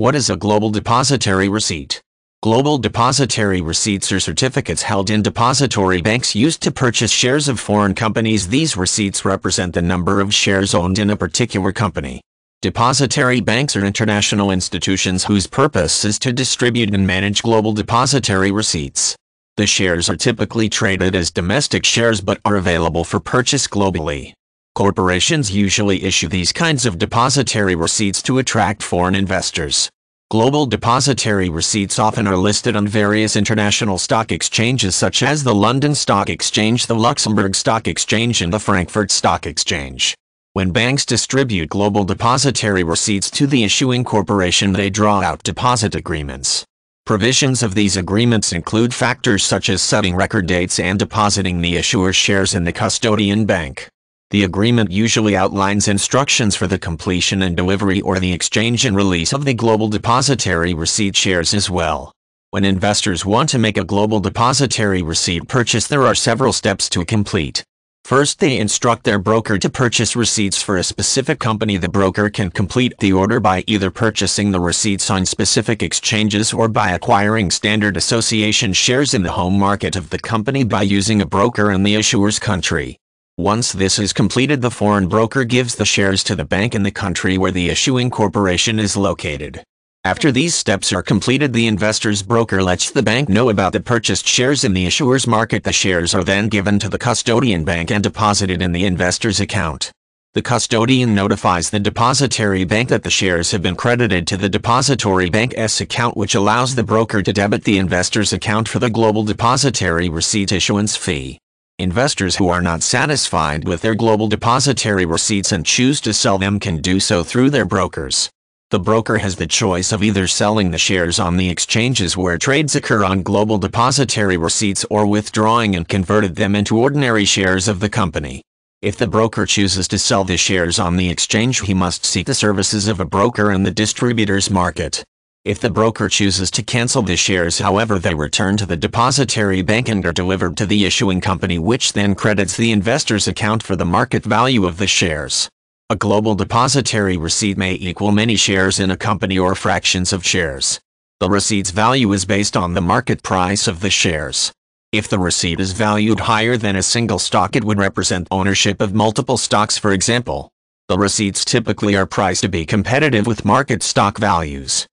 What is a global depositary receipt? Global depositary receipts are certificates held in depository banks used to purchase shares of foreign companies. These receipts represent the number of shares owned in a particular company. Depositary banks are international institutions whose purpose is to distribute and manage global depositary receipts. The shares are typically traded as domestic shares but are available for purchase globally. Corporations usually issue these kinds of depositary receipts to attract foreign investors. Global depositary receipts often are listed on various international stock exchanges such as the London Stock Exchange, the Luxembourg Stock Exchange, and the Frankfurt Stock Exchange. When banks distribute global depositary receipts to the issuing corporation, they draw out deposit agreements. Provisions of these agreements include factors such as setting record dates and depositing the issuer's shares in the custodian bank. The agreement usually outlines instructions for the completion and delivery or the exchange and release of the global depositary receipt shares as well. When investors want to make a global depositary receipt purchase, there are several steps to complete. First, they instruct their broker to purchase receipts for a specific company. The broker can complete the order by either purchasing the receipts on specific exchanges or by acquiring standard association shares in the home market of the company by using a broker in the issuer's country. Once this is completed, the foreign broker gives the shares to the bank in the country where the issuing corporation is located. After these steps are completed, the investor's broker lets the bank know about the purchased shares in the issuer's market. The shares are then given to the custodian bank and deposited in the investor's account. The custodian notifies the depositary bank that the shares have been credited to the depository bank's account, which allows the broker to debit the investor's account for the global depositary receipt issuance fee. Investors who are not satisfied with their global depositary receipts and choose to sell them can do so through their brokers. The broker has the choice of either selling the shares on the exchanges where trades occur on global depositary receipts or withdrawing and converting them into ordinary shares of the company. If the broker chooses to sell the shares on the exchange, he must seek the services of a broker in the distributor's market. If the broker chooses to cancel the shares, however, they return to the depositary bank and are delivered to the issuing company, which then credits the investor's account for the market value of the shares. A global depositary receipt may equal many shares in a company or fractions of shares. The receipt's value is based on the market price of the shares. If the receipt is valued higher than a single stock, it would represent ownership of multiple stocks, for example. The receipts typically are priced to be competitive with market stock values.